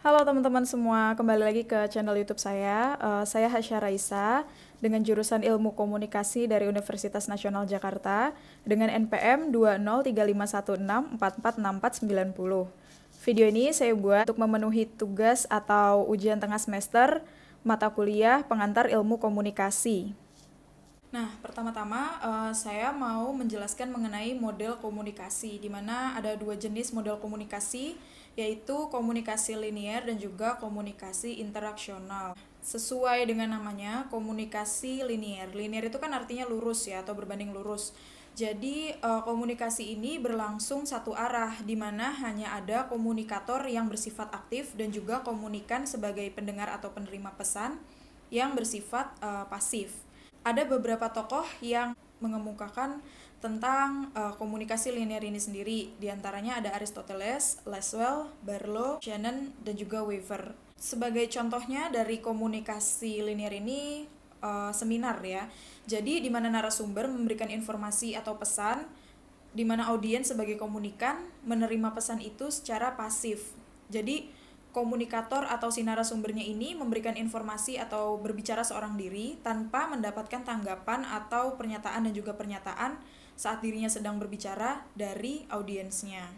Halo teman-teman semua, kembali lagi ke channel YouTube saya. Saya Hasya Raisa dengan jurusan Ilmu Komunikasi dari Universitas Nasional Jakarta dengan NPM 2035164464490. Video ini saya buat untuk memenuhi tugas atau ujian tengah semester mata kuliah pengantar ilmu komunikasi. Nah, pertama-tama saya mau menjelaskan mengenai model komunikasi, di mana ada dua jenis model komunikasi, yaitu komunikasi linier dan juga komunikasi interaksional. Sesuai dengan namanya, komunikasi linier. Linier itu kan artinya lurus ya, atau berbanding lurus. Jadi komunikasi ini berlangsung satu arah, di mana hanya ada komunikator yang bersifat aktif dan juga komunikan sebagai pendengar atau penerima pesan yang bersifat pasif. Ada beberapa tokoh yang mengemukakan tentang komunikasi linear ini sendiri. Di antaranya ada Aristoteles, Laswell, Barlow, Shannon, dan juga Weaver. Sebagai contohnya dari komunikasi linear ini seminar ya. Jadi di mana narasumber memberikan informasi atau pesan, di mana audiens sebagai komunikan menerima pesan itu secara pasif. Jadi komunikator atau si narasumbernya ini memberikan informasi atau berbicara seorang diri tanpa mendapatkan tanggapan atau pernyataan dan juga pernyataan saat dirinya sedang berbicara dari audiensnya.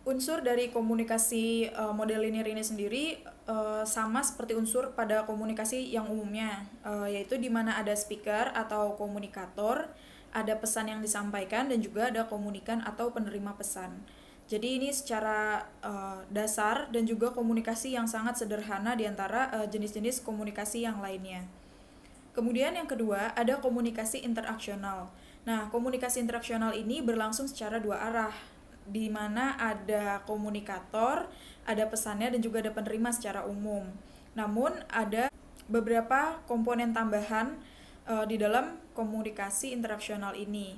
Unsur dari komunikasi model linear ini sendiri sama seperti unsur pada komunikasi yang umumnya, yaitu di mana ada speaker atau komunikator, ada pesan yang disampaikan, dan juga ada komunikan atau penerima pesan. Jadi ini secara dasar dan juga komunikasi yang sangat sederhana di antara jenis-jenis komunikasi yang lainnya. Kemudian yang kedua ada komunikasi interaksional. Nah, komunikasi interaksional ini berlangsung secara dua arah, di mana ada komunikator, ada pesannya, dan juga ada penerima secara umum. Namun ada beberapa komponen tambahan di dalam komunikasi interaksional ini.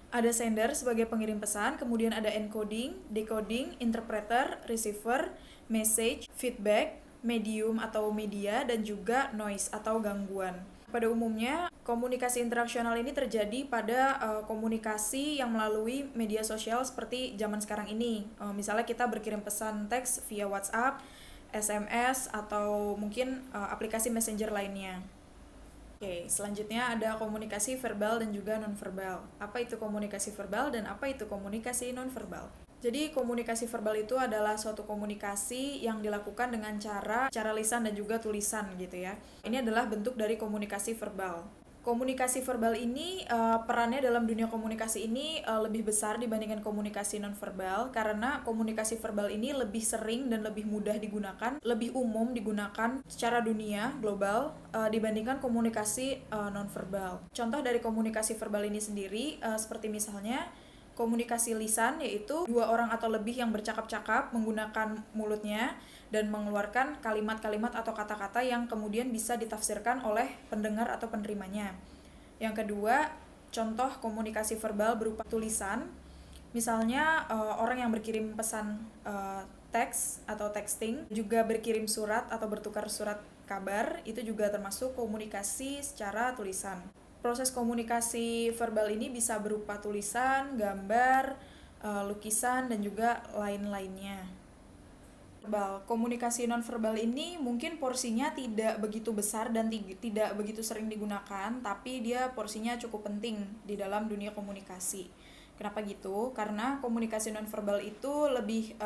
Ada sender sebagai pengirim pesan, kemudian ada encoding, decoding, interpreter, receiver, message, feedback, medium atau media, dan juga noise atau gangguan. Pada umumnya, komunikasi interaksional ini terjadi pada komunikasi yang melalui media sosial seperti zaman sekarang ini. Misalnya kita berkirim pesan teks via WhatsApp, SMS, atau mungkin aplikasi messenger lainnya. Oke, selanjutnya ada komunikasi verbal dan juga nonverbal. Apa itu komunikasi verbal dan apa itu komunikasi nonverbal? Jadi komunikasi verbal itu adalah suatu komunikasi yang dilakukan dengan cara lisan dan juga tulisan gitu ya. Ini adalah bentuk dari komunikasi verbal. Komunikasi verbal ini perannya dalam dunia komunikasi ini lebih besar dibandingkan komunikasi nonverbal karena komunikasi verbal ini lebih sering dan lebih mudah digunakan, lebih umum digunakan secara dunia global dibandingkan komunikasi nonverbal. Contoh dari komunikasi verbal ini sendiri seperti misalnya komunikasi lisan, yaitu dua orang atau lebih yang bercakap-cakap menggunakan mulutnya dan mengeluarkan kalimat-kalimat atau kata-kata yang kemudian bisa ditafsirkan oleh pendengar atau penerimanya. Yang kedua, contoh komunikasi verbal berupa tulisan. Misalnya orang yang berkirim pesan teks atau texting, juga berkirim surat atau bertukar surat kabar, itu juga termasuk komunikasi secara tulisan. Proses komunikasi verbal ini bisa berupa tulisan, gambar, lukisan, dan juga lain-lainnya. Komunikasi nonverbal ini mungkin porsinya tidak begitu besar dan tidak begitu sering digunakan, tapi dia porsinya cukup penting di dalam dunia komunikasi. Kenapa gitu? Karena komunikasi nonverbal itu lebih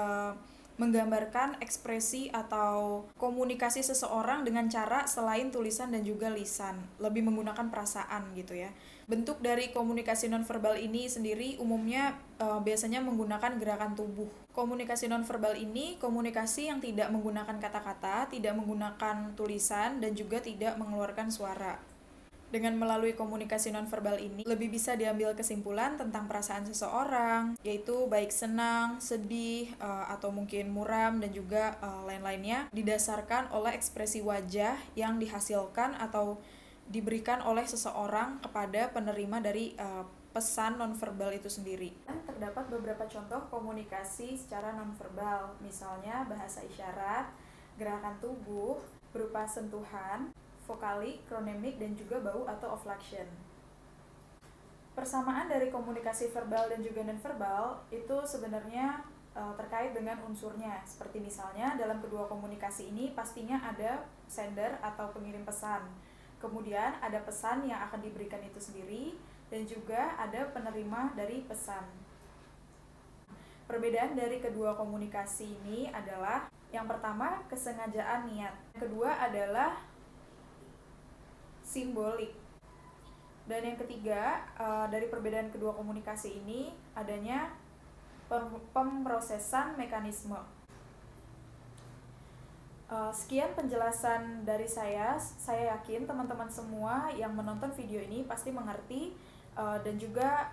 menggambarkan ekspresi atau komunikasi seseorang dengan cara selain tulisan dan juga lisan, lebih menggunakan perasaan gitu ya. Bentuk dari komunikasi nonverbal ini sendiri umumnya biasanya menggunakan gerakan tubuh. Komunikasi nonverbal ini komunikasi yang tidak menggunakan kata-kata, tidak menggunakan tulisan, dan juga tidak mengeluarkan suara. Dengan melalui komunikasi nonverbal ini, lebih bisa diambil kesimpulan tentang perasaan seseorang, yaitu baik senang, sedih, atau mungkin muram, dan juga lain-lainnya, didasarkan oleh ekspresi wajah yang dihasilkan atau diberikan oleh seseorang kepada penerima dari pesan nonverbal itu sendiri. Terdapat beberapa contoh komunikasi secara nonverbal, misalnya bahasa isyarat, gerakan tubuh, berupa sentuhan, vokali, kronemik, dan juga bau atau offlection. Persamaan dari komunikasi verbal dan juga nonverbal itu sebenarnya terkait dengan unsurnya. Seperti misalnya dalam kedua komunikasi ini pastinya ada sender atau pengirim pesan. Kemudian ada pesan yang akan diberikan itu sendiri dan juga ada penerima dari pesan. Perbedaan dari kedua komunikasi ini adalah yang pertama kesengajaan niat, yang kedua adalah simbolik. Dan yang ketiga, dari perbedaan kedua komunikasi ini adanya pemrosesan mekanisme. Sekian penjelasan dari saya. Saya yakin teman-teman semua yang menonton video ini pasti mengerti, dan juga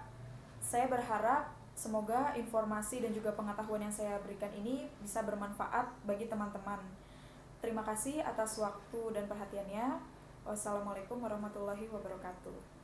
saya berharap semoga informasi dan juga pengetahuan yang saya berikan ini bisa bermanfaat bagi teman-teman. Terima kasih atas waktu dan perhatiannya. Wassalamualaikum warahmatullahi wabarakatuh.